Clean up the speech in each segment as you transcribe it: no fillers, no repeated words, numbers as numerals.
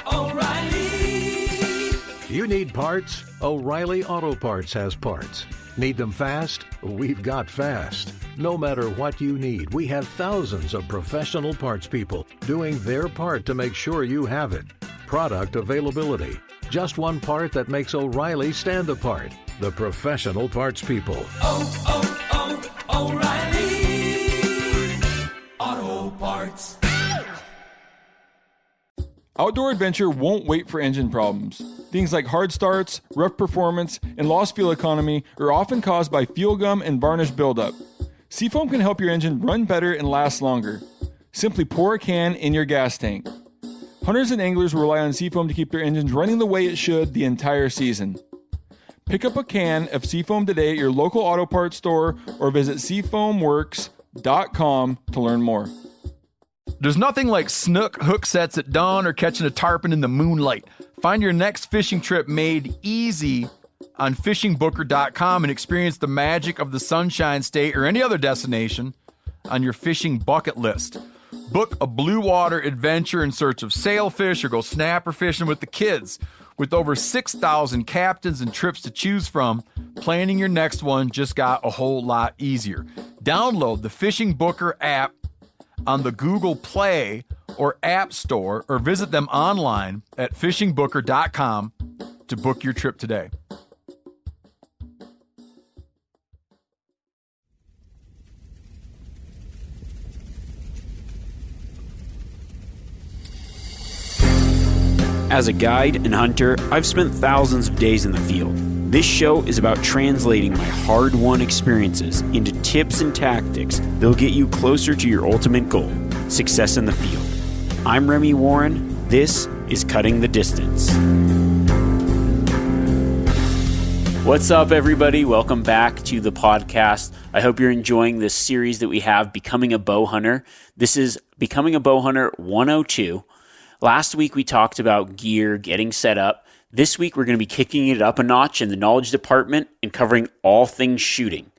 O'Reilly. You need parts? O'Reilly Auto Parts has parts. Need them fast? We've got fast. No matter what you need, we have thousands of professional parts people doing their part to make sure you have it. Product availability. Just one part that makes O'Reilly stand apart. The professional parts people. O'Reilly Auto Parts. Outdoor adventure won't wait for engine problems. Things like hard starts, rough performance, and lost fuel economy are often caused by fuel gum and varnish buildup. Seafoam can help your engine run better and last longer. Simply pour a can in your gas tank. Hunters and anglers rely on Seafoam to keep their engines running the way it should the entire season. Pick up a can of Seafoam today at your local auto parts store or visit seafoamworks.com to learn more. There's nothing like snook hook sets at dawn or catching a tarpon in the moonlight. Find your next fishing trip made easy on fishingbooker.com and experience the magic of the Sunshine State or any other destination on your fishing bucket list. Book a blue water adventure in search of sailfish or go snapper fishing with the kids. With over 6,000 captains and trips to choose from, planning your next one just got a whole lot easier. Download the Fishing Booker app on the Google Play or App Store or visit them online at fishingbooker.com to book your trip today. As a guide and hunter, I've spent thousands of days in the field. This show is about translating my hard-won experiences into tips and tactics that'll get you closer to your ultimate goal, success in the field. I'm Remy Warren. This is Cutting the Distance. What's up, everybody? Welcome back to the podcast. I hope you're enjoying this series that we have, Becoming a Bow Hunter. This is Becoming a Bow Hunter 102. Last week, we talked about gear, getting set up. This week, we're going to be kicking it up a notch in the knowledge department and covering all things shooting.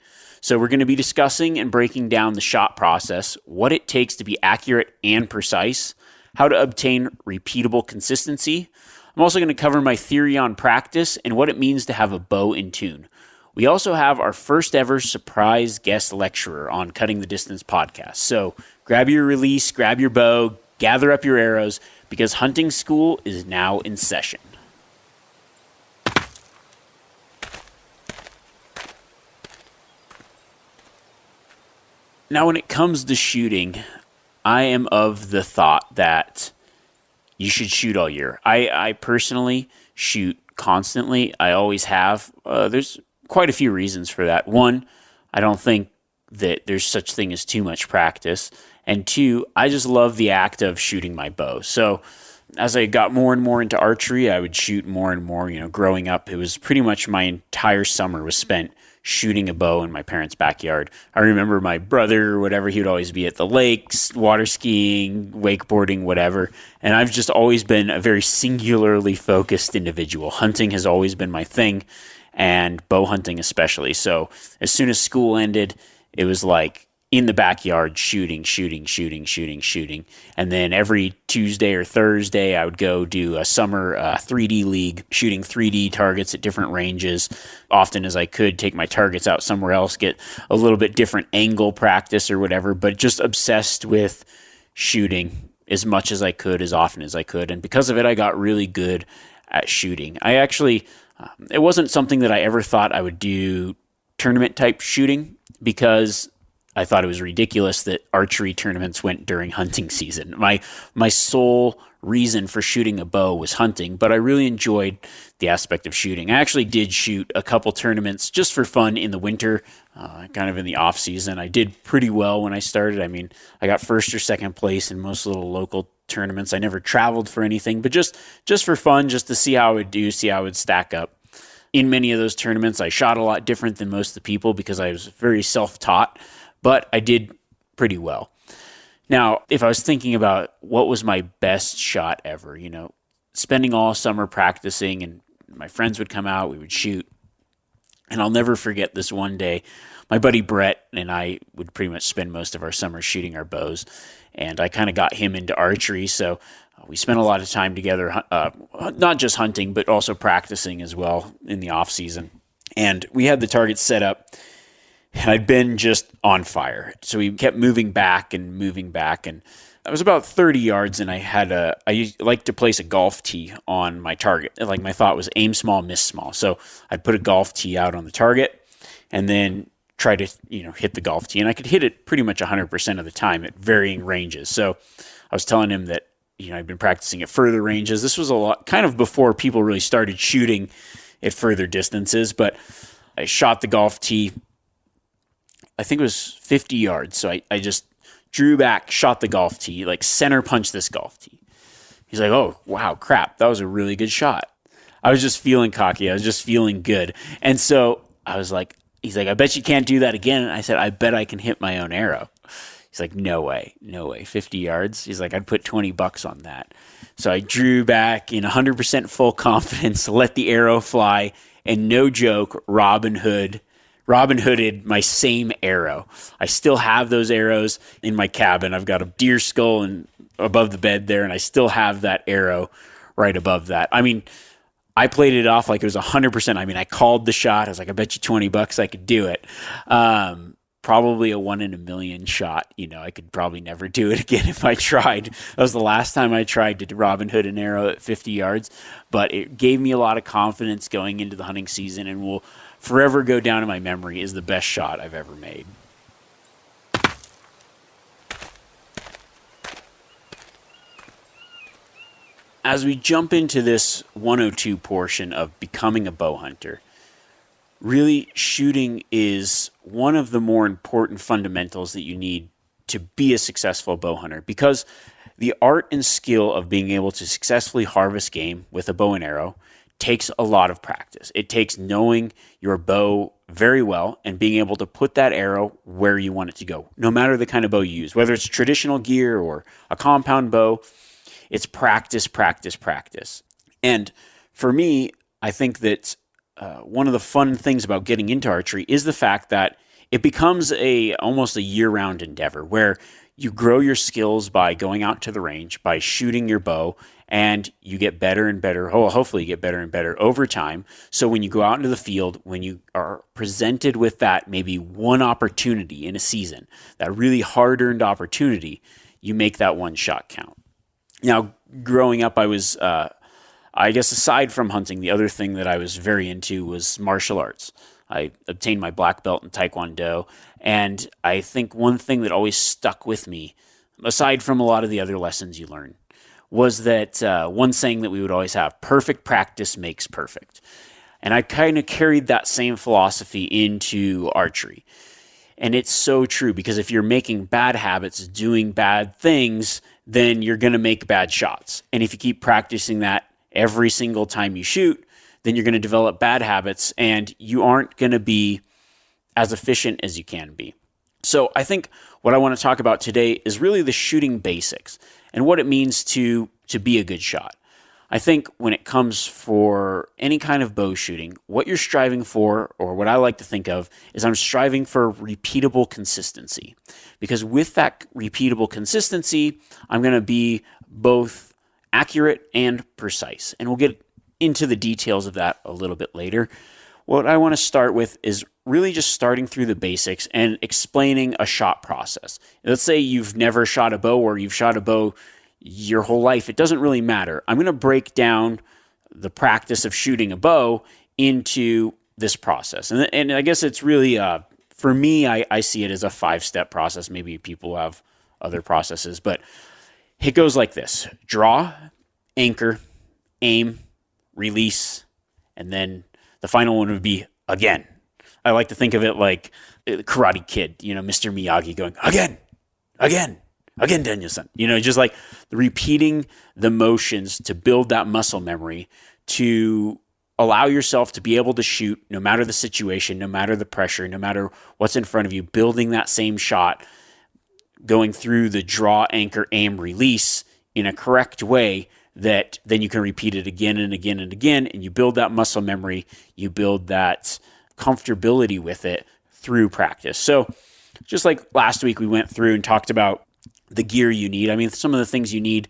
So we're going to be discussing and breaking down the shot process, what it takes to be accurate and precise, how to obtain repeatable consistency. I'm also going to cover my theory on practice and what it means to have a bow in tune. We also have our first ever surprise guest lecturer on Cutting the Distance podcast. So grab your release, grab your bow, gather up your arrows, because hunting school is now in session. Now, when it comes to shooting, I am of the thought that you should shoot all year. I personally shoot constantly. I always have. There's quite a few reasons for that. One, I don't think that there's such thing as too much practice. And two, I just love the act of shooting my bow. So as I got more and more into archery, I would shoot more and more. Growing up, it was pretty much my entire summer was spent shooting a bow in my parents' backyard. I remember my brother or whatever, he would always be at the lakes, water skiing, wakeboarding, whatever. And I've just always been a very singularly focused individual. Hunting has always been my thing, and bow hunting especially. So as soon as school ended, it was like in the backyard shooting. And then every Tuesday or Thursday, I would go do a summer 3D league, shooting 3D targets at different ranges. Often as I could, take my targets out somewhere else, get a little bit different angle practice or whatever, but just obsessed with shooting as much as I could, as often as I could. And because of it, I got really good at shooting. I actually, it wasn't something that I ever thought I would do tournament type shooting, because I thought it was ridiculous that archery tournaments went during hunting season. My sole reason for shooting a bow was hunting, but I really enjoyed the aspect of shooting. I actually did shoot a couple tournaments just for fun in the winter, kind of in the off season. I did pretty well when I started. I mean, I got first or second place in most little local tournaments. I never traveled for anything, but just for fun, just to see how I would do, see how I would stack up. In many of those tournaments, I shot a lot different than most of the people because I was very self-taught. But I did pretty well. Now, if I was thinking about what was my best shot ever, spending all summer practicing, and my friends would come out, we would shoot. And I'll never forget this one day. My buddy Brett and I would pretty much spend most of our summer shooting our bows. and I kind of got him into archery. So we spent a lot of time together, not just hunting, but also practicing as well in the off season. And we had the targets set up, and I'd been just on fire. So we kept moving back, and I was about 30 yards, and I like to place a golf tee on my target. Like, my thought was aim small, miss small. So I'd put a golf tee out on the target and then try to, hit the golf tee. And I could hit it pretty much 100% of the time at varying ranges. So I was telling him that, I'd been practicing at further ranges. This was a lot, kind of before people really started shooting at further distances, but I shot the golf tee, I think it was 50 yards. So I just drew back, shot the golf tee, like center punched this golf tee. He's like, oh, wow, crap. That was a really good shot. I was just feeling cocky. I was just feeling good. And so I was like, he's like, I bet you can't do that again. And I said, I bet I can hit my own arrow. He's like, no way. 50 yards. He's like, I'd put $20 on that. So I drew back in 100% full confidence, let the arrow fly, and no joke, Robin Hooded my same arrow. I still have those arrows in my cabin. I've got a deer skull above the bed there, and I still have that arrow right above that. I mean, I played it off like it was 100%. I mean, I called the shot. I was like, I bet you $20 I could do it. Probably a 1 in a million shot. I could probably never do it again if I tried. That was the last time I tried to Robin Hood an arrow at 50 yards, but it gave me a lot of confidence going into the hunting season, and will forever go down in my memory as the best shot I've ever made. As we jump into this 102 portion of becoming a bow hunter, really, shooting is one of the more important fundamentals that you need to be a successful bow hunter, because the art and skill of being able to successfully harvest game with a bow and arrow takes a lot of practice. It takes knowing your bow very well and being able to put that arrow where you want it to go, no matter the kind of bow you use, whether it's traditional gear or a compound bow. It's practice, practice, practice. And for me, I think that one of the fun things about getting into archery is the fact that it becomes almost a year-round endeavor where you grow your skills by going out to the range, by shooting your bow, and you get better and better. Hopefully you get better and better over time. So when you go out into the field, when you are presented with that maybe one opportunity in a season, that really hard-earned opportunity, you make that one shot count. Now, growing up, I was, I guess aside from hunting, the other thing that I was very into was martial arts. I obtained my black belt in Taekwondo, and I think one thing that always stuck with me, aside from a lot of the other lessons you learn, was that one saying that we would always have, perfect practice makes perfect. And I kind of carried that same philosophy into archery. And it's so true, because if you're making bad habits, doing bad things, then you're going to make bad shots. And if you keep practicing that every single time you shoot, then you're going to develop bad habits, and you aren't going to be as efficient as you can be. So I think what I want to talk about today is really the shooting basics and what it means to be a good shot. I think when it comes for any kind of bow shooting, what you're striving for, or what I like to think of, is I'm striving for repeatable consistency. Because with that repeatable consistency, I'm going to be both accurate and precise. And we'll get into the details of that a little bit later. What I want to start with is really just starting through the basics and explaining a shot process. Let's say you've never shot a bow, or you've shot a bow your whole life. It doesn't really matter. I'm going to break down the practice of shooting a bow into this process. And I guess it's really, for me, I see it as a 5-step process. Maybe people have other processes, but it goes like this: draw, anchor, aim, release, and then the final one would be again. I like to think of it like Karate Kid, Mr. Miyagi going, again, Daniel-san. Just like repeating the motions to build that muscle memory, to allow yourself to be able to shoot no matter the situation, no matter the pressure, no matter what's in front of you, building that same shot, going through the draw, anchor, aim, release in a correct way, that then you can repeat it again and again and again, and you build that muscle memory, you build that comfortability with it through practice. So just like last week, we went through and talked about the gear you need. I mean, some of the things you need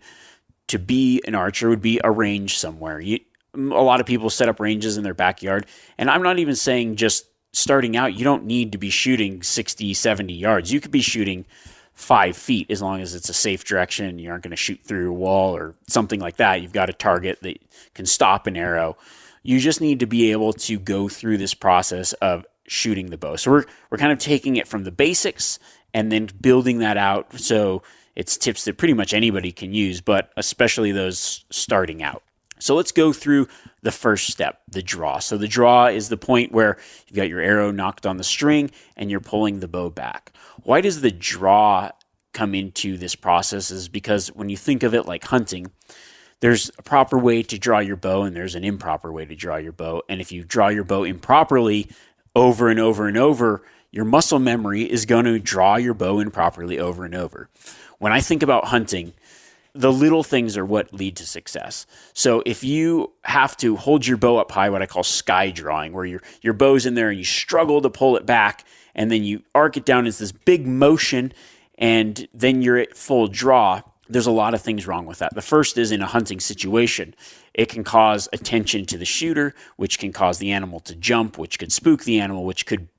to be an archer would be a range somewhere. A lot of people set up ranges in their backyard, and I'm not even saying just starting out, you don't need to be shooting 60, 70 yards. You could be shooting 5 feet as long as it's a safe direction. You aren't going to shoot through a wall or something like that. You've got a target that can stop an arrow. You just need to be able to go through this process of shooting the bow. So we're kind of taking it from the basics and then building that out. So it's tips that pretty much anybody can use, but especially those starting out. So let's go through the first step, the draw. So the draw is the point where you've got your arrow knocked on the string and you're pulling the bow back. Why does the draw come into this process? Is because when you think of it like hunting, there's a proper way to draw your bow and there's an improper way to draw your bow. And if you draw your bow improperly over and over and over, your muscle memory is going to draw your bow improperly over and over. When I think about hunting, the little things are what lead to success. So if you have to hold your bow up high, what I call sky drawing, where your bow's in there and you struggle to pull it back, and then you arc it down as this big motion, and then you're at full draw, there's a lot of things wrong with that. The first is in a hunting situation. It can cause attention to the shooter, which can cause the animal to jump, which could spook the animal, which could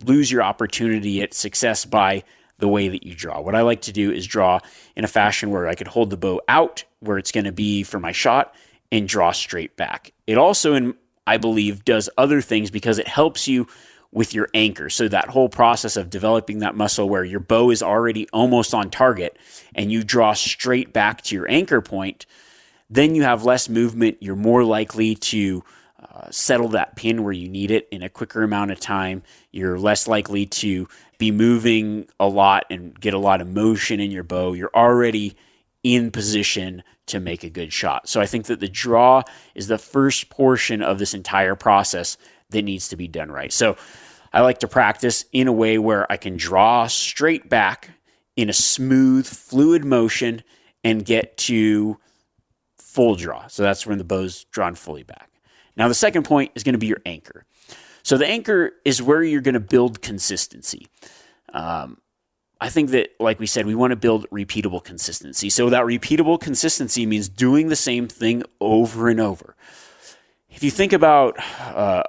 lose your opportunity at success by the way that you draw. What I like to do is draw in a fashion where I could hold the bow out where it's going to be for my shot and draw straight back. It also, I believe, does other things because it helps you with your anchor. So that whole process of developing that muscle where your bow is already almost on target and you draw straight back to your anchor point, then you have less movement. You're more likely to settle that pin where you need it in a quicker amount of time. You're less likely to be moving a lot and get a lot of motion in your bow. You're already in position to make a good shot. So I think that the draw is the first portion of this entire process that needs to be done right. So I like to practice in a way where I can draw straight back in a smooth, fluid motion and get to full draw. So that's when the bow's drawn fully back. Now, the second point is going to be your anchor. So the anchor is where you're going to build consistency. I think that, like we said, we want to build repeatable consistency. So that repeatable consistency means doing the same thing over and over. If you think about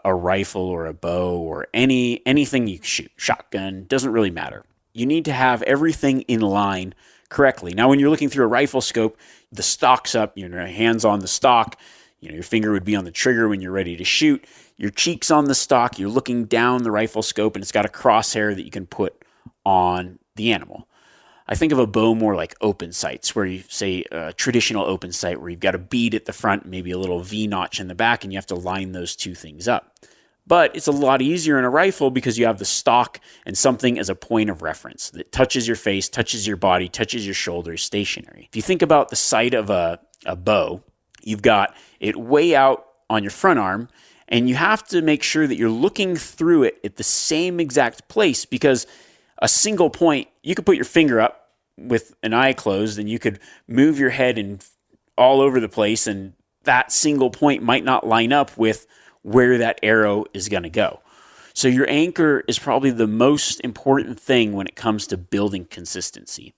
a rifle or a bow or anything you shoot, shotgun, doesn't really matter. You need to have everything in line correctly. Now, when you're looking through a rifle scope, the stock's up, your hand's on the stock, your finger would be on the trigger when you're ready to shoot. Your cheek's on the stock, you're looking down the rifle scope, and it's got a crosshair that you can put on the animal. I think of a bow more like open sights, where you say a traditional open sight where you've got a bead at the front, maybe a little V notch in the back, and you have to line those two things up. But it's a lot easier in a rifle because you have the stock and something as a point of reference that touches your face, touches your body, touches your shoulders, stationary. If you think about the sight of a bow, you've got it way out on your front arm, and you have to make sure that you're looking through it at the same exact place, because a single point, you could put your finger up with an eye closed and you could move your head and all over the place, and that single point might not line up with where that arrow is going to go. So your anchor is probably the most important thing when it comes to building consistency.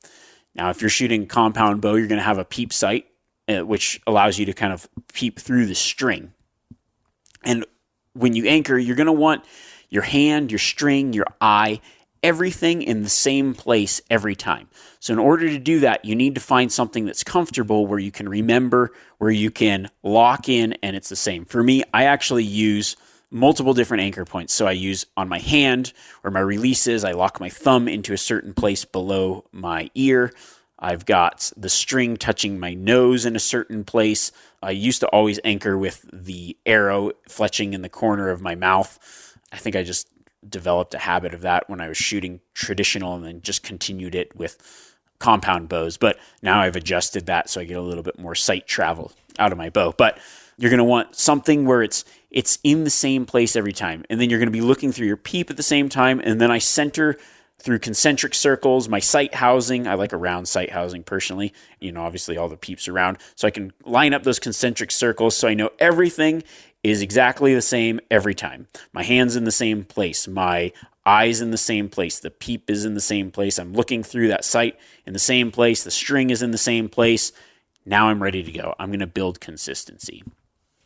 Now, if you're shooting compound bow, you're going to have a peep sight, which allows you to kind of peep through the string. And when you anchor, you're going to want your hand, your string, your eye, everything in the same place every time. So in order to do that, you need to find something that's comfortable, where you can remember, where you can lock in, and it's the same. For me, I actually use multiple different anchor points. So I use on my hand where my release is, I lock my thumb into a certain place below my ear. I've got the string touching my nose in a certain place. I used to always anchor with the arrow fletching in the corner of my mouth. I think I just developed a habit of that when I was shooting traditional, and then just continued it with compound bows. But now I've adjusted that so I get a little bit more sight travel out of my bow. But you're going to want something where it's in the same place every time. And then you're going to be looking through your peep at the same time. And then I center through concentric circles my sight housing. I like a round sight housing personally. Obviously all the peeps around. So I can line up those concentric circles so I know everything is exactly the same every time. My hand's in the same place. My eye's in the same place, the peep is in the same place, I'm looking through that sight in the same place, the string is in the same place. Now I'm ready to go. I'm going to build consistency.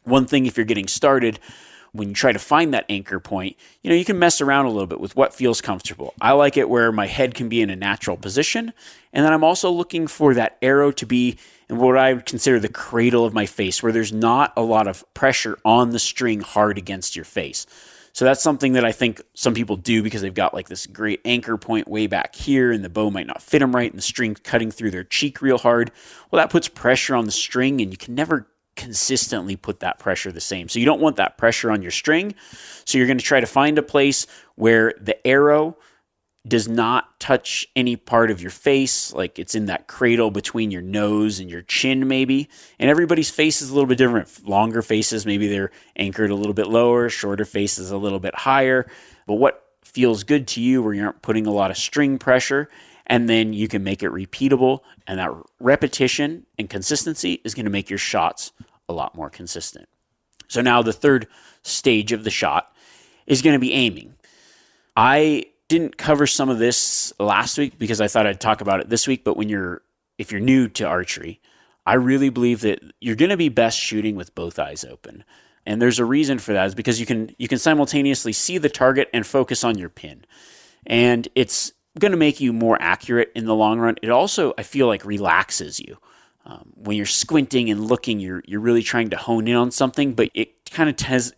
One thing, if you're getting started, when you try to find that anchor point, you can mess around a little bit with what feels comfortable. I like it where my head can be in a natural position, and then I'm also looking for that arrow to be in what I would consider the cradle of my face, where there's not a lot of pressure on the string hard against your face. So that's something that I think some people do because they've got like this great anchor point way back here and the bow might not fit them right and the string cutting through their cheek real hard. Well, that puts pressure on the string and you can never consistently put that pressure the same. So you don't want that pressure on your string. So you're going to try to find a place where the arrow does not touch any part of your face, like it's in that cradle between your nose and your chin maybe. And everybody's face is a little bit different. Longer faces, maybe they're anchored a little bit lower, shorter faces a little bit higher. But what feels good to you where you aren't putting a lot of string pressure, and then you can make it repeatable, and that repetition and consistency is going to make your shots a lot more consistent. So now the third stage of the shot is going to be aiming. I didn't cover some of this last week because I thought I'd talk about it this week, but if you're new to archery, I really believe that you're going to be best shooting with both eyes open. And there's a reason for that, is because you can simultaneously see the target and focus on your pin. And it's going to make you more accurate in the long run. It also, I feel like, relaxes you. When you're squinting and looking, you're really trying to hone in on something, but it kind of tends,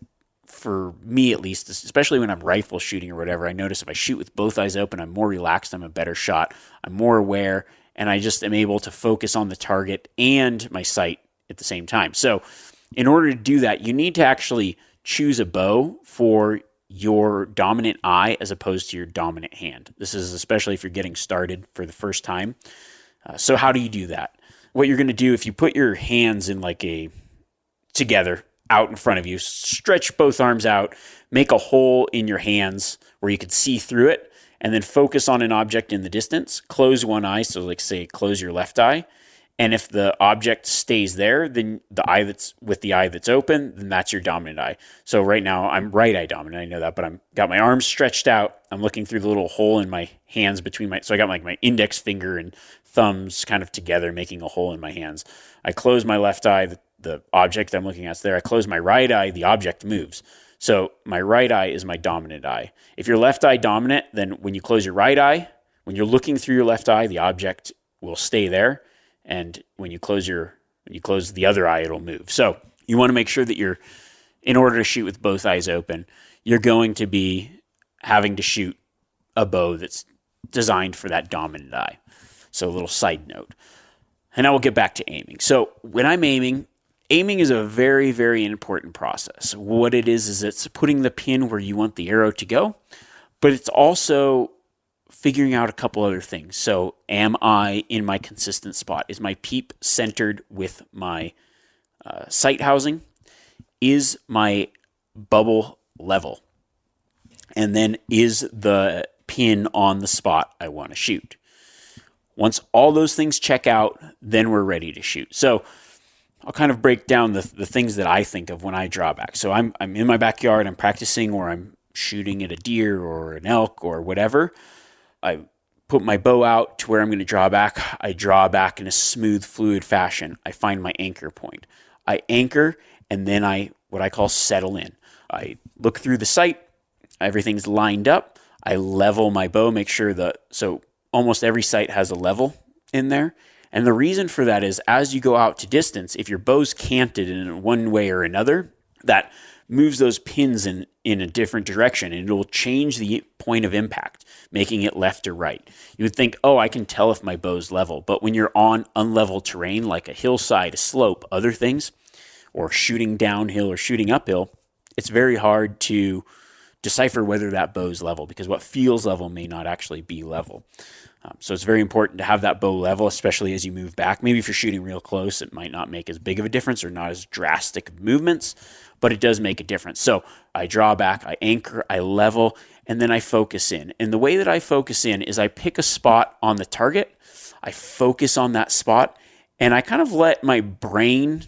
for me at least, especially when I'm rifle shooting or whatever, I notice if I shoot with both eyes open, I'm more relaxed, I'm a better shot, I'm more aware, and I just am able to focus on the target and my sight at the same time. So in order to do that, you need to actually choose a bow for your dominant eye as opposed to your dominant hand. This is especially if you're getting started for the first time. So how do you do that? What you're going to do, if you put your hands in together out in front of you, stretch both arms out, make a hole in your hands where you could see through it, and then focus on an object in the distance. Close one eye, so say close your left eye. And if the object stays there, then the eye that's open, then that's your dominant eye. So right now I'm right eye dominant, I know that, but I'm got my arms stretched out. I'm looking through the little hole in my hands so I got my index finger and thumbs kind of together, making a hole in my hands. I close my left eye, the object I'm looking at's there. I close my right eye, the object moves. So my right eye is my dominant eye. If you're left eye dominant, then when you close your right eye, when you're looking through your left eye, the object will stay there. And when you close the other eye, it'll move. So you want to make sure that in order to shoot with both eyes open, you're going to be having to shoot a bow that's designed for that dominant eye. So a little side note. And now we'll get back to aiming. So when I'm aiming is a very, very important process. What it is it's putting the pin where you want the arrow to go, but it's also figuring out a couple other things. So am I in my consistent spot? Is my peep centered with my sight housing? Is my bubble level? And then is the pin on the spot I want to shoot? Once all those things check out, then we're ready to shoot. So I'll kind of break down the things that I think of when I draw back. So I'm in my backyard, I'm practicing, or I'm shooting at a deer or an elk or whatever. I put my bow out to where I'm going to draw back. I draw back in a smooth, fluid fashion. I find my anchor point. I anchor, and then what I call settle in. I look through the sight. Everything's lined up. I level my bow, make sure so almost every sight has a level in there. And the reason for that is as you go out to distance, if your bow's canted in one way or another, that moves those pins in a different direction, and it will change the point of impact, making it left or right. You would think, I can tell if my bow's level. But when you're on unlevel terrain, like a hillside, a slope, other things, or shooting downhill or shooting uphill, it's very hard to decipher whether that bow's level, because what feels level may not actually be level. So it's very important to have that bow level, especially as you move back. Maybe if you're shooting real close, it might not make as big of a difference or not as drastic of movements, but it does make a difference. So I draw back, I anchor, I level, and then I focus in. And the way that I focus in is I pick a spot on the target, I focus on that spot, and I kind of let my brain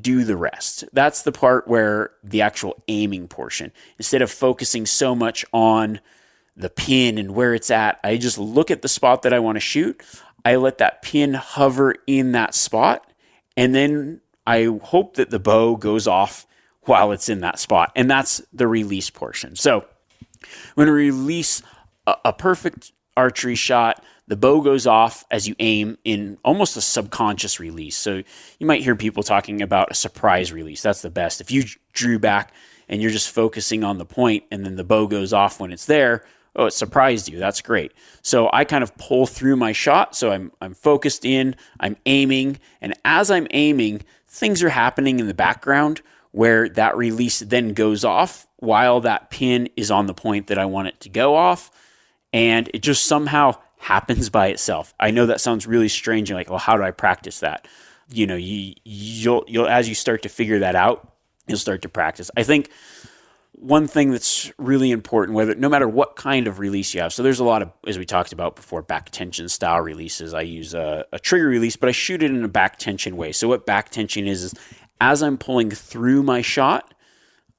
do the rest. That's the part where the actual aiming portion, instead of focusing so much on the pin and where it's at. I just look at the spot that I want to shoot. I let that pin hover in that spot, and then I hope that the bow goes off while it's in that spot. And that's the release portion. So when we release a perfect archery shot, the bow goes off as you aim in almost a subconscious release. So you might hear people talking about a surprise release. That's the best. If you drew back and you're just focusing on the point and then the bow goes off when it's there, oh, it surprised you. That's great. So I kind of pull through my shot. So I'm focused in, I'm aiming, and as I'm aiming, things are happening in the background where that release then goes off while that pin is on the point that I want it to go off. And it just somehow happens by itself. I know that sounds really strange. You're like, well, how do I practice that? You know, you'll as you start to figure that out, you'll start to practice. I think one thing that's really important, no matter what kind of release you have. So there's a lot of, as we talked about before, back tension style releases. I use a trigger release, but I shoot it in a back tension way. So what back tension is as I'm pulling through my shot,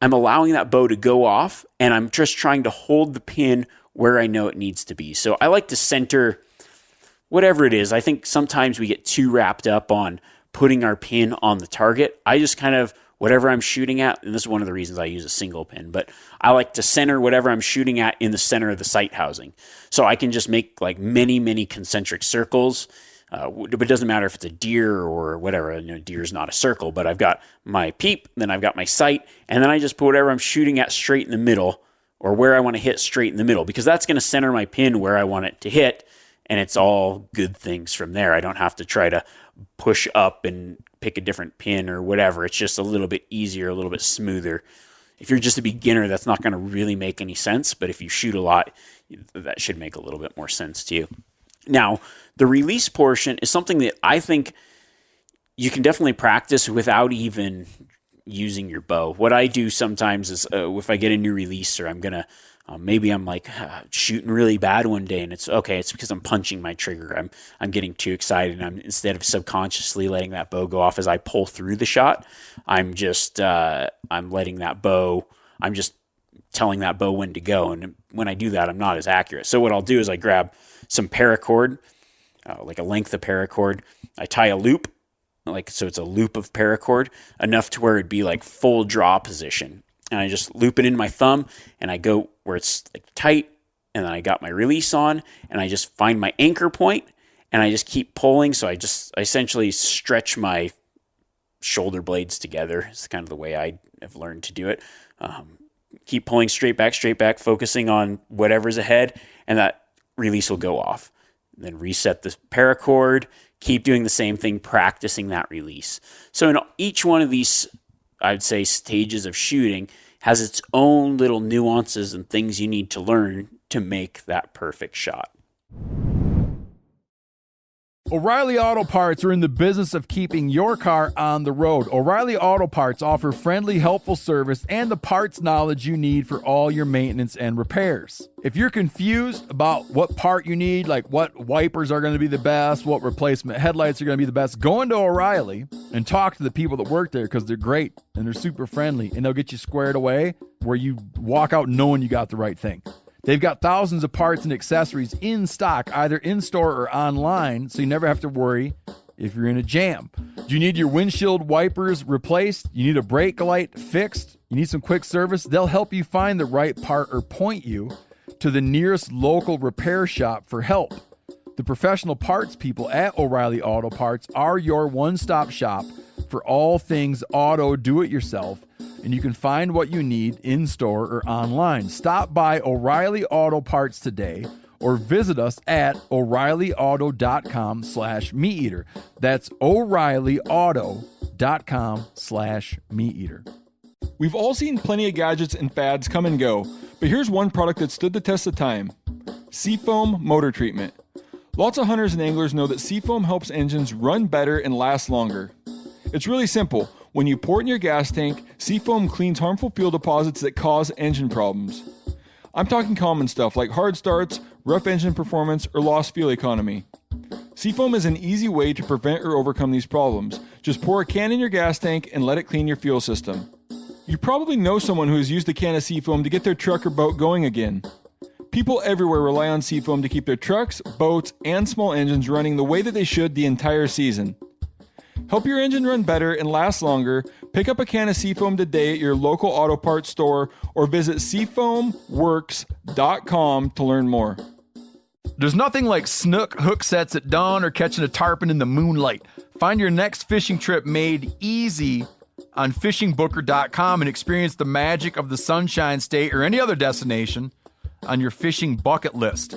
I'm allowing that bow to go off, and I'm just trying to hold the pin where I know it needs to be. So I like to center whatever it is. I think sometimes we get too wrapped up on putting our pin on the target. I just kind of, whatever I'm shooting at, and this is one of the reasons I use a single pin, but I like to center whatever I'm shooting at in the center of the sight housing. So I can just make like many, many concentric circles. But it doesn't matter if it's a deer or whatever. You know, deer is not a circle, but I've got my peep, then I've got my sight, and then I just put whatever I'm shooting at straight in the middle, or where I want to hit straight in the middle, because that's going to center my pin where I want it to hit, and it's all good things from there. I don't have to try to push up and pick a different pin or whatever. It's just a little bit easier, a little bit smoother. If you're just a beginner, that's not going to really make any sense, but if you shoot a lot, that should make a little bit more sense to you. Now, the release portion is something that I think you can definitely practice without even using your bow. What I do sometimes is if I get a new release, or I'm going to, maybe I'm like shooting really bad one day, and it's because I'm punching my trigger. I'm getting too excited. And instead of subconsciously letting that bow go off as I pull through the shot, I'm just letting that bow, I'm just telling that bow when to go. And when I do that, I'm not as accurate. So what I'll do is I grab some paracord, like a length of paracord. I tie a loop, so it's a loop of paracord, enough to where it'd be like full draw position. And I just loop it in my thumb, and I go where it's like tight, and then I got my release on, and I just find my anchor point, and I just keep pulling. So I essentially stretch my shoulder blades together. It's kind of the way I have learned to do it. Keep pulling straight back, focusing on whatever's ahead, and that release will go off. Then reset the paracord, keep doing the same thing, practicing that release. So in each one of these, I'd say, stages of shooting has its own little nuances and things you need to learn to make that perfect shot. O'Reilly Auto Parts are in the business of keeping your car on the road. O'Reilly Auto Parts offer friendly, helpful service and the parts knowledge you need for all your maintenance and repairs. If you're confused about what part you need, like what wipers are going to be the best, what replacement headlights are going to be the best, go into O'Reilly and talk to the people that work there, because they're great and they're super friendly, and they'll get you squared away where you walk out knowing you got the right thing. They've got thousands of parts and accessories in stock, either in-store or online, so you never have to worry if you're in a jam. Do you need your windshield wipers replaced? You need a brake light fixed? You need some quick service? They'll help you find the right part or point you to the nearest local repair shop for help. The professional parts people at O'Reilly Auto Parts are your one-stop shop for all things auto do-it-yourself, and you can find what you need in-store or online. Stop by O'Reilly Auto Parts today or visit us at O'ReillyAuto.com/MeatEater. That's O'ReillyAuto.com/MeatEater. We've all seen plenty of gadgets and fads come and go, but here's one product that stood the test of time: Seafoam Motor Treatment. Lots of hunters and anglers know that Seafoam helps engines run better and last longer. It's really simple. When you pour it in your gas tank, Seafoam cleans harmful fuel deposits that cause engine problems. I'm talking common stuff like hard starts, rough engine performance, or lost fuel economy. Seafoam is an easy way to prevent or overcome these problems. Just pour a can in your gas tank and let it clean your fuel system. You probably know someone who has used a can of Seafoam to get their truck or boat going again. People everywhere rely on Seafoam to keep their trucks, boats, and small engines running the way that they should the entire season. Help your engine run better and last longer. Pick up a can of Seafoam today at your local auto parts store or visit seafoamworks.com to learn more. There's nothing like snook hook sets at dawn or catching a tarpon in the moonlight. Find your next fishing trip made easy on fishingbooker.com and experience the magic of the Sunshine State or any other destination on your fishing bucket list.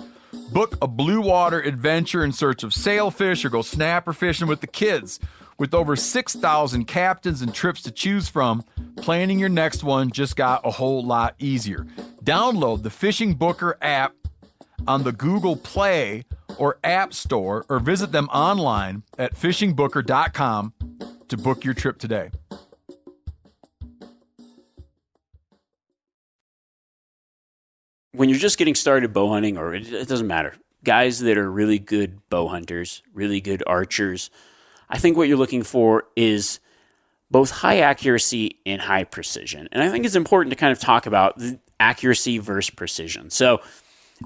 Book a blue water adventure in search of sailfish or go snapper fishing with the kids. With over 6,000 captains and trips to choose from, planning your next one just got a whole lot easier. Download the Fishing Booker app on the Google Play or App Store or visit them online at fishingbooker.com to book your trip today. When you're just getting started bow hunting, or it doesn't matter, guys that are really good bow hunters, really good archers, I think what you're looking for is both high accuracy and high precision. And I think it's important to kind of talk about the accuracy versus precision. So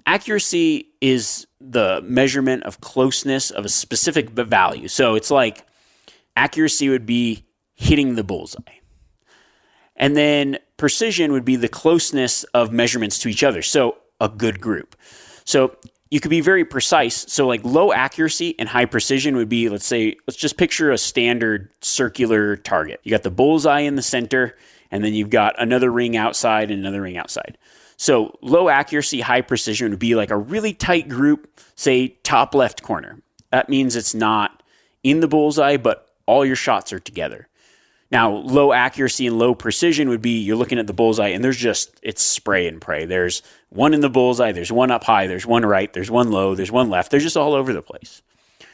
accuracy is the measurement of closeness of a specific value. So it's like accuracy would be hitting the bullseye. And then precision would be the closeness of measurements to each other. So a good group. So you could be very precise. So like low accuracy and high precision would be, let's just picture a standard circular target. You got the bullseye in the center, and then you've got another ring outside and another ring outside. So low accuracy, high precision would be like a really tight group, say top left corner. That means it's not in the bullseye, but all your shots are together. Now, low accuracy and low precision would be you're looking at the bullseye and it's spray and pray. There's one in the bullseye, there's one up high, there's one right, there's one low, there's one left. They're just all over the place.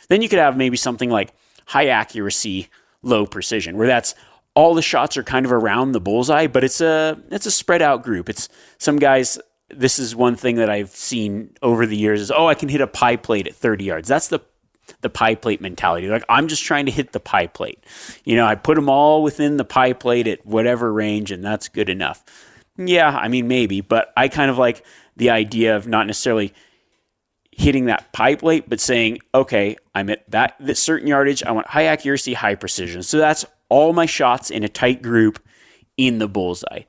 Then you could have maybe something like high accuracy, low precision, where that's all the shots are kind of around the bullseye, but it's a spread out group. It's some guys, this is one thing that I've seen over the years is, I can hit a pie plate at 30 yards. That's the pie plate mentality. Like, I'm just trying to hit the pie plate. I put them all within the pie plate at whatever range, and that's good enough. Yeah, I mean, maybe, but I kind of like the idea of not necessarily hitting that pie plate, but saying, okay, I'm at this certain yardage. I want high accuracy, high precision. So that's all my shots in a tight group in the bullseye.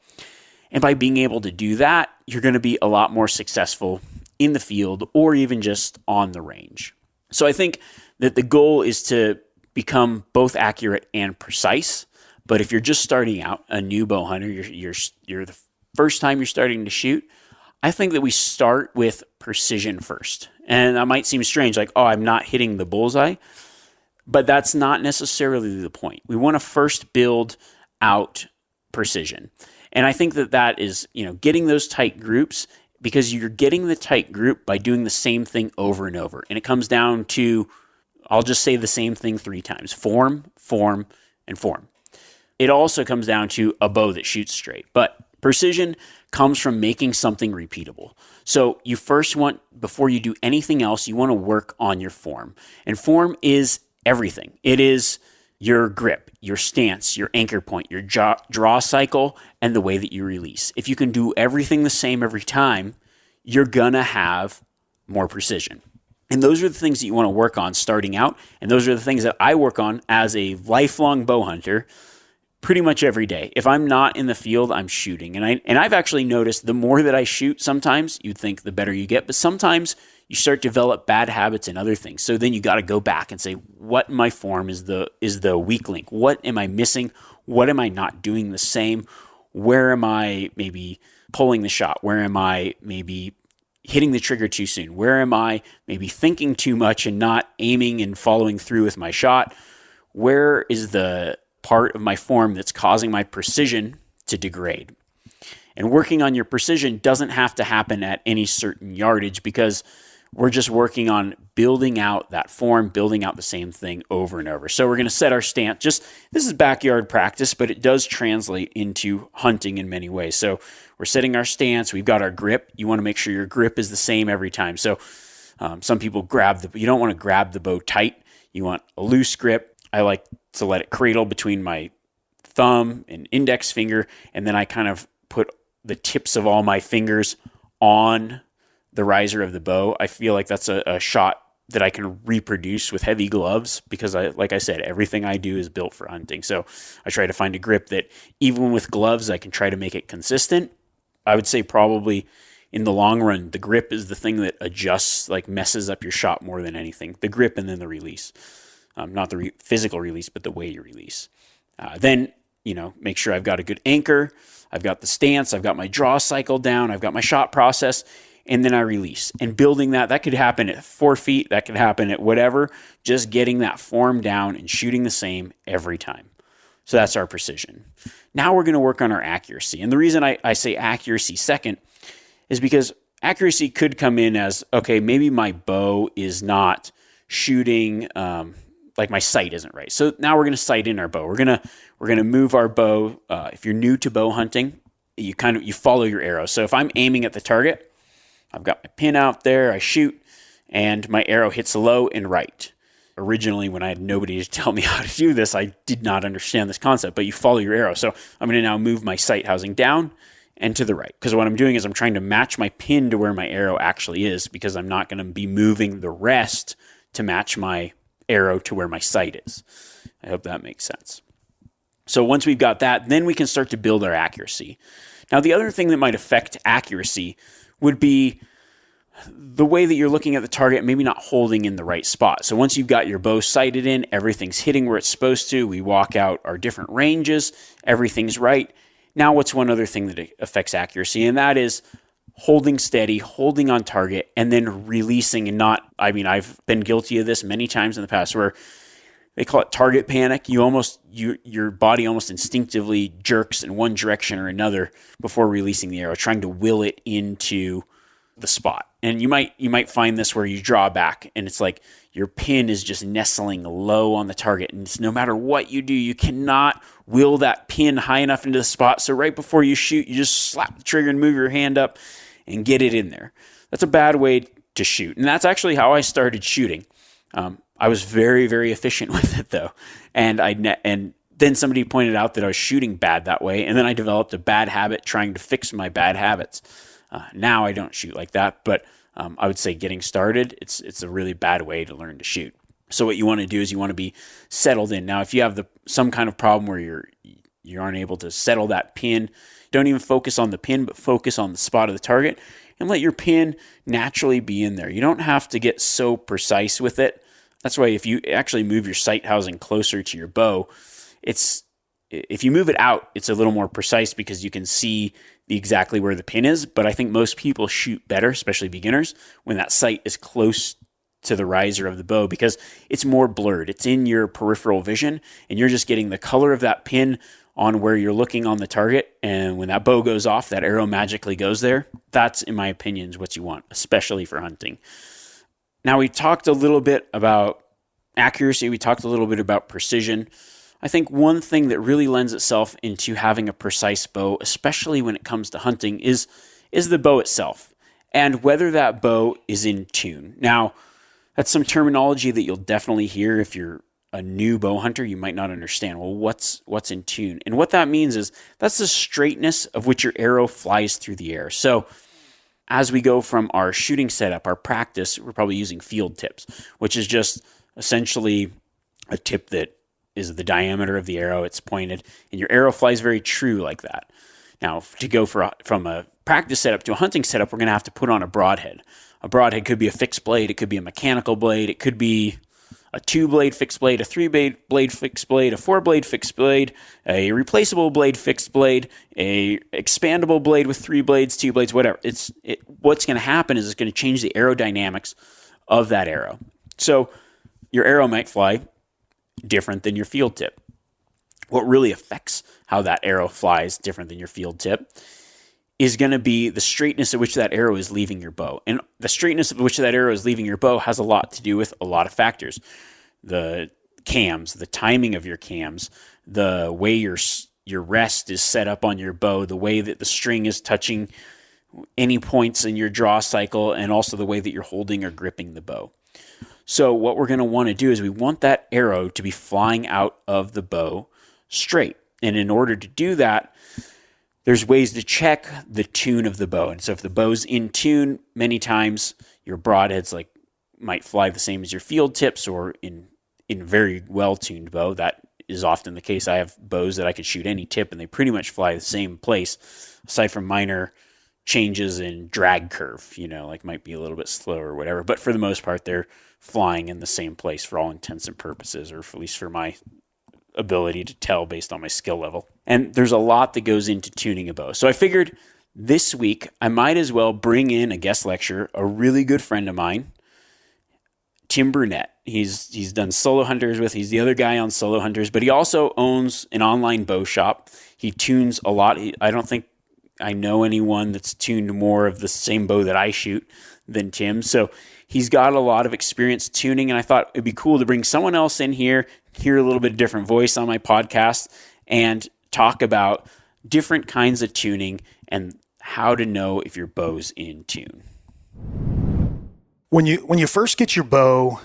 And by being able to do that, you're going to be a lot more successful in the field or even just on the range. So I think that the goal is to become both accurate and precise. But if you're just starting out, a new bow hunter, you're the first time you're starting to shoot, I think that we start with precision first. And that might seem strange, like, I'm not hitting the bullseye. But that's not necessarily the point. We want to first build out precision. And I think that is, getting those tight groups, because you're getting the tight group by doing the same thing over and over. And it comes down to, I'll just say the same thing 3 times. Form, form, and form. It also comes down to a bow that shoots straight. But precision comes from making something repeatable. So you first want, before you do anything else, you want to work on your form. And form is everything. It is your grip, your stance, your anchor point, your draw cycle, and the way that you release. If you can do everything the same every time, you're going to have more precision. And those are the things that you want to work on starting out. And those are the things that I work on as a lifelong bow hunter pretty much every day. If I'm not in the field, I'm shooting. And I've actually noticed the more that I shoot, sometimes you'd think the better you get, but sometimes you start to develop bad habits and other things. So then you got to go back and say, what in my form is the weak link? What am I missing? What am I not doing the same? Where am I maybe pulling the shot? Where am I maybe hitting the trigger too soon? Where am I maybe thinking too much and not aiming and following through with my shot? Where is the part of my form that's causing my precision to degrade? And working on your precision doesn't have to happen at any certain yardage, because we're just working on building out that form, building out the same thing over and over. So we're going to set our stance. This is backyard practice, but it does translate into hunting in many ways. So we're setting our stance. We've got our grip. You want to make sure your grip is the same every time. So some people you don't want to grab the bow tight. You want a loose grip. I like to let it cradle between my thumb and index finger, and then I kind of put the tips of all my fingers on the riser of the bow, I feel like that's a shot that I can reproduce with heavy gloves because like I said, everything I do is built for hunting. So I try to find a grip that even with gloves, I can try to make it consistent. I would say probably in the long run, the grip is the thing that adjusts, like messes up your shot more than anything. The grip and then the release. Not the physical release, but the way you release. Then, make sure I've got a good anchor. I've got the stance. I've got my draw cycle down. I've got my shot process. And then I release. And building that could happen at 4 feet. That could happen at whatever. Just getting that form down and shooting the same every time. So that's our precision. Now we're going to work on our accuracy. And the reason I say accuracy second is because accuracy could come in as, okay, maybe my bow is not shooting, like my sight isn't right. So now we're going to sight in our bow. We're going to move our bow. If you're new to bow hunting, you follow your arrow. So if I'm aiming at the target, I've got my pin out there, I shoot, and my arrow hits low and right. Originally, when I had nobody to tell me how to do this, I did not understand this concept, but you follow your arrow. So I'm going to now move my sight housing down and to the right. Because what I'm doing is I'm trying to match my pin to where my arrow actually is, because I'm not going to be moving the rest to match my arrow to where my sight is. I hope that makes sense. So once we've got that, then we can start to build our accuracy. Now, the other thing that might affect accuracy would be the way that you're looking at the target, maybe not holding in the right spot. So once you've got your bow sighted in, everything's hitting where it's supposed to, we walk out our different ranges, everything's right. Now what's one other thing that affects accuracy? And that is holding steady, holding on target, and then releasing and not, I've been guilty of this many times in the past where they call it target panic. Your body almost instinctively jerks in one direction or another before releasing the arrow, trying to will it into the spot. And you might find this where you draw back and it's like your pin is just nestling low on the target. And no matter what you do, you cannot will that pin high enough into the spot. So right before you shoot, you just slap the trigger and move your hand up and get it in there. That's a bad way to shoot. And that's actually how I started shooting. I was very, very efficient with it though. And then somebody pointed out that I was shooting bad that way. And then I developed a bad habit trying to fix my bad habits. Now I don't shoot like that, but I would say getting started, it's a really bad way to learn to shoot. So what you want to do is you want to be settled in. Now, if you have some kind of problem where you aren't able to settle that pin, don't even focus on the pin, but focus on the spot of the target and let your pin naturally be in there. You don't have to get so precise with it. That's why if you actually move your sight housing closer to your bow, if you move it out, it's a little more precise because you can see exactly where the pin is. But I think most people shoot better, especially beginners, when that sight is close to the riser of the bow because it's more blurred. It's in your peripheral vision and you're just getting the color of that pin on where you're looking on the target. And when that bow goes off, that arrow magically goes there. That's, in my opinion, is what you want, especially for hunting. Now, we talked a little bit about accuracy. We talked a little bit about precision. I think one thing that really lends itself into having a precise bow, especially when it comes to hunting, is the bow itself and whether that bow is in tune. Now, that's some terminology that you'll definitely hear if you're a new bow hunter. You might not understand, well, what's in tune? And what that means is that's the straightness of which your arrow flies through the air. So as we go from our shooting setup, our practice, we're probably using field tips, which is just essentially a tip that is the diameter of the arrow, it's pointed, and your arrow flies very true like that. Now, to go from a practice setup to a hunting setup, we're going to have to put on a broadhead. A broadhead could be a fixed blade, it could be a mechanical blade, it could be a 2-blade fixed blade, a 3-blade fixed blade, a 4-blade fixed blade, a replaceable blade fixed blade, a expandable blade with 3 blades, 2 blades, whatever. What's going to happen is it's going to change the aerodynamics of that arrow. So your arrow might fly different than your field tip. What really affects how that arrow flies different than your field tip is going to be the straightness at which that arrow is leaving your bow. And the straightness at which that arrow is leaving your bow has a lot to do with a lot of factors. The cams, the timing of your cams, the way your rest is set up on your bow, the way that the string is touching any points in your draw cycle, and also the way that you're holding or gripping the bow. So what we're going to want to do is we want that arrow to be flying out of the bow straight. And in order to do that, there's ways to check the tune of the bow. And so if the bow's in tune, many times your broadheads might fly the same as your field tips, or in very well-tuned bow, that is often the case. I have bows that I could shoot any tip and they pretty much fly the same place, aside from minor changes in drag curve, might be a little bit slower or whatever. But for the most part, they're flying in the same place for all intents and purposes, or at least for my ability to tell based on my skill level. And there's a lot that goes into tuning a bow. So I figured this week I might as well bring in a guest lecturer, a really good friend of mine, Tim Burnett. He's done Solo Hunters with, he's the other guy on Solo Hunters, but he also owns an online bow shop. He tunes a lot. I don't think I know anyone that's tuned more of the same bow that I shoot than Tim. So he's got a lot of experience tuning, and I thought it'd be cool to bring someone else in here, hear a little bit different voice on my podcast, and talk about different kinds of tuning and how to know if your bow's in tune. When you first get your bow,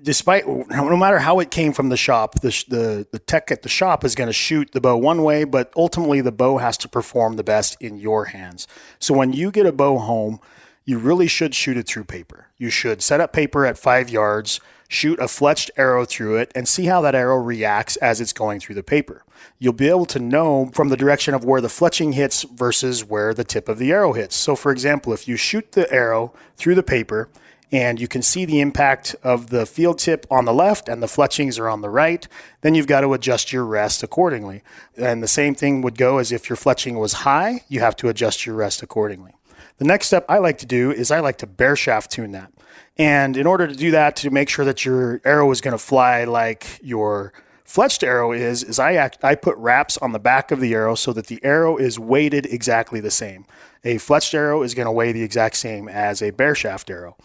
no matter how it came from the shop, the tech at the shop is going to shoot the bow one way, but ultimately the bow has to perform the best in your hands. So when you get a bow home, you really should shoot it through paper. You should set up paper at 5 yards, shoot a fletched arrow through it, and see how that arrow reacts as it's going through the paper. You'll be able to know from the direction of where the fletching hits versus where the tip of the arrow hits. So for example, if you shoot the arrow through the paper, and you can see the impact of the field tip on the left and the fletchings are on the right, then you've got to adjust your rest accordingly. And the same thing would go as if your fletching was high, you have to adjust your rest accordingly. The next step I like to do is I like to bare shaft tune that. And in order to do that, to make sure that your arrow is going to fly like your fletched arrow is I put wraps on the back of the arrow so that the arrow is weighted exactly the same. A fletched arrow is going to weigh the exact same as a bare shaft arrow.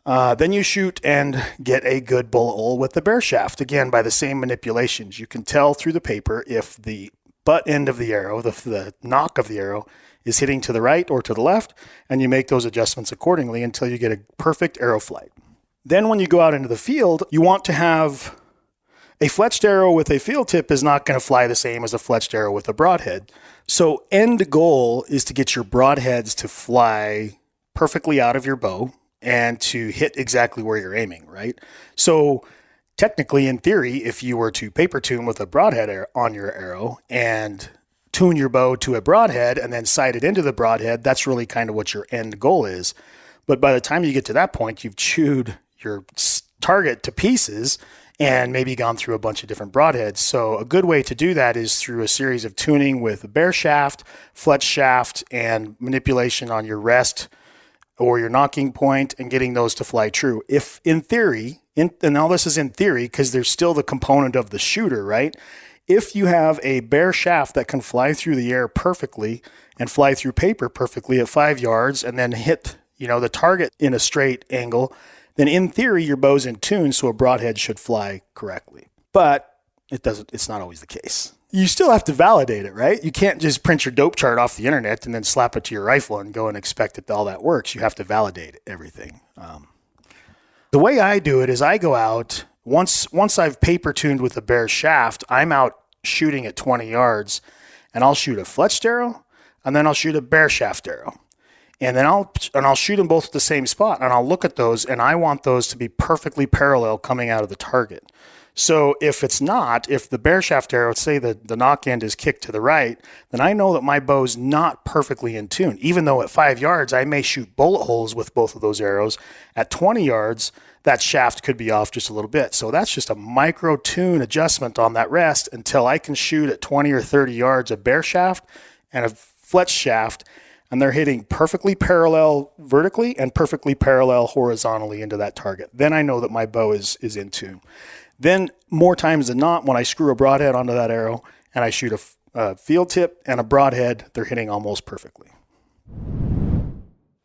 Then you shoot and get a good bullet hole with the bare shaft, again, by the same manipulations. You can tell through the paper if the butt end of the arrow, the knock of the arrow, is hitting to the right or to the left, and you make those adjustments accordingly until you get a perfect arrow flight. Then when you go out into the field, you want to have a fletched arrow with a field tip is not going to fly the same as a fletched arrow with a broadhead. So end goal is to get your broadheads to fly perfectly out of your bow and to hit exactly where you're aiming, right? So technically, in theory, if you were to paper tune with a broadhead on your arrow and tune your bow to a broadhead and then sight it into the broadhead, that's really kind of what your end goal is. But by the time you get to that point, you've chewed your target to pieces and maybe gone through a bunch of different broadheads. So a good way to do that is through a series of tuning with a bare shaft, fletch shaft, and manipulation on your rest or your knocking point and getting those to fly true. If in theory, and all this is in theory because there's still the component of the shooter, right? If you have a bare shaft that can fly through the air perfectly and fly through paper perfectly at 5 yards and then hit, the target in a straight angle, then in theory your bow's in tune, so a broadhead should fly correctly. But it's not always the case. You still have to validate it, right? You can't just print your dope chart off the internet and then slap it to your rifle and go and expect that all that works. You have to validate everything. The way I do it is I go out, once I've paper tuned with a bare shaft, I'm out shooting at 20 yards and I'll shoot a fletched arrow and then I'll shoot a bare shaft arrow. And then I'll shoot them both at the same spot and I'll look at those and I want those to be perfectly parallel coming out of the target. So if the bare shaft arrow, say the knock end is kicked to the right, then I know that my bow's not perfectly in tune. Even though at 5 yards, I may shoot bullet holes with both of those arrows. At 20 yards, that shaft could be off just a little bit. So that's just a micro tune adjustment on that rest until I can shoot at 20 or 30 yards a bare shaft and a fletch shaft, and they're hitting perfectly parallel vertically and perfectly parallel horizontally into that target. Then I know that my bow is in tune. Then more times than not, when I screw a broadhead onto that arrow and I shoot a field tip and a broadhead, they're hitting almost perfectly.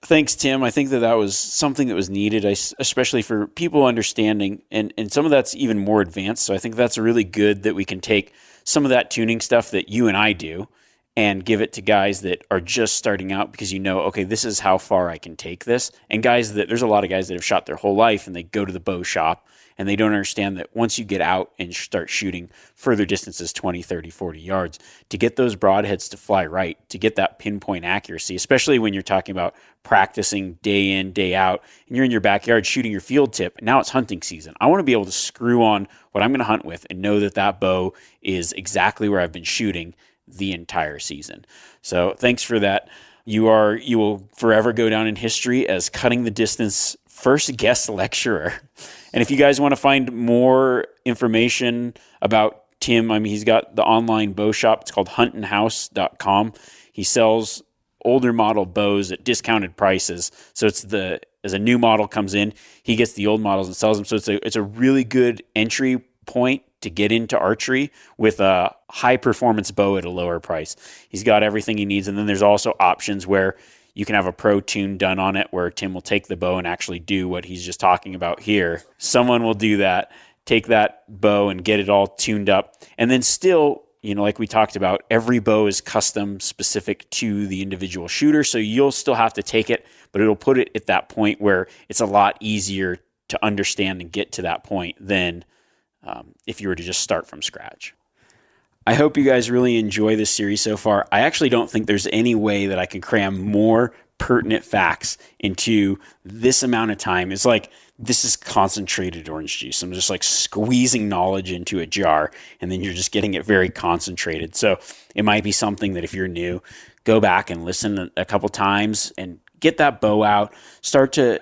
Thanks, Tim. I think that was something that was needed, especially for people understanding, and some of that's even more advanced. So I think that's really good that we can take some of that tuning stuff that you and I do and give it to guys that are just starting out because okay, this is how far I can take this. And there's a lot of guys that have shot their whole life and they go to the bow shop and they don't understand that once you get out and start shooting further distances, 20, 30, 40 yards, to get those broadheads to fly right, to get that pinpoint accuracy, especially when you're talking about practicing day in, day out, and you're in your backyard shooting your field tip. Now it's hunting season. I want to be able to screw on what I'm going to hunt with and know that that bow is exactly where I've been shooting the entire season. So thanks for that. You will forever go down in history as cutting the distance first guest lecturer. And if you guys want to find more information about Tim, I mean, he's got the online bow shop. It's called huntinghouse.com. He sells older model bows at discounted prices. So it's as a new model comes in, he gets the old models and sells them. So it's a really good entry point to get into archery with a high performance bow at a lower price. He's got everything he needs. And then there's also options where you can have a pro tune done on it where Tim will take the bow and actually do what he's just talking about here. Someone will do that, take that bow and get it all tuned up. And then still, like we talked about, every bow is custom specific to the individual shooter. So you'll still have to take it, but it'll put it at that point where it's a lot easier to understand and get to that point than if you were to just start from scratch. I hope you guys really enjoy this series so far. I actually don't think there's any way that I can cram more pertinent facts into this amount of time. It's like this is concentrated orange juice. I'm just like squeezing knowledge into a jar, and then you're just getting it very concentrated. So it might be something that if you're new, go back and listen a couple times and get that bow out. Start to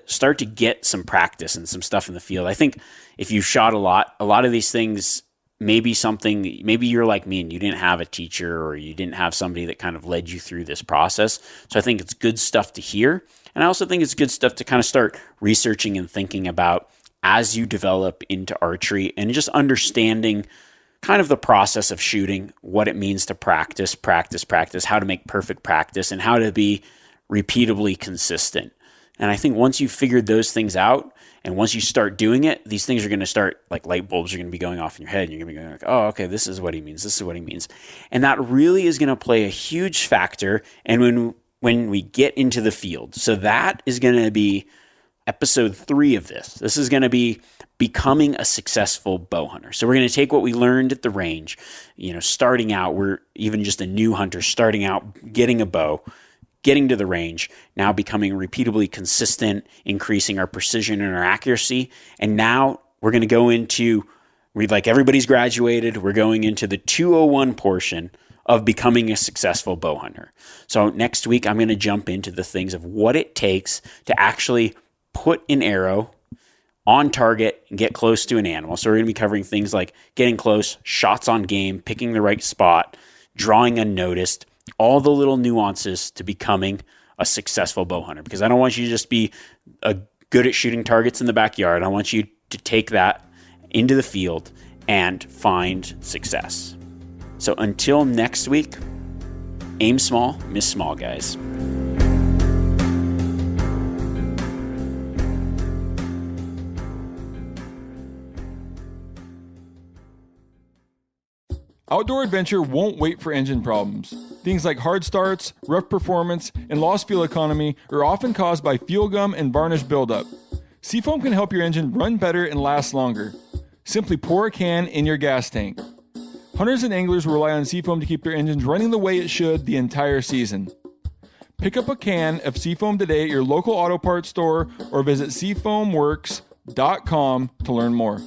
get some practice and some stuff in the field. I think if you've shot a lot of these things, maybe you're like me and you didn't have a teacher or you didn't have somebody that kind of led you through this process. So I think it's good stuff to hear. And I also think it's good stuff to kind of start researching and thinking about as you develop into archery and just understanding kind of the process of shooting, what it means to practice, how to make perfect practice, and how to be repeatably consistent. And I think once you've figured those things out, and once you start doing it, these things are going to start, like light bulbs are going to be going off in your head. And you're going to be going like, oh, okay, this is what he means. This is what he means. And that really is going to play a huge factor. And when we get into the field, so that is going to be episode 3 of this. This is going to be becoming a successful bow hunter. So we're going to take what we learned at the range, starting out, we're even just a new hunter, starting out, getting a bow, getting to the range, now becoming repeatably consistent, increasing our precision and our accuracy. And now we're going to go into, like everybody's graduated, we're going into the 201 portion of becoming a successful bow hunter. So next week, I'm going to jump into the things of what it takes to actually put an arrow on target and get close to an animal. So we're going to be covering things like getting close, shots on game, picking the right spot, drawing unnoticed, all the little nuances to becoming a successful bow hunter. Because I don't want you to just be good at shooting targets in the backyard. I want you to take that into the field and find success. So until next week, aim small, miss small, guys. Outdoor adventure won't wait for engine problems. Things like hard starts, rough performance, and lost fuel economy are often caused by fuel gum and varnish buildup. Seafoam can help your engine run better and last longer. Simply pour a can in your gas tank. Hunters and anglers rely on Seafoam to keep their engines running the way it should the entire season. Pick up a can of Seafoam today at your local auto parts store or visit seafoamworks.com to learn more.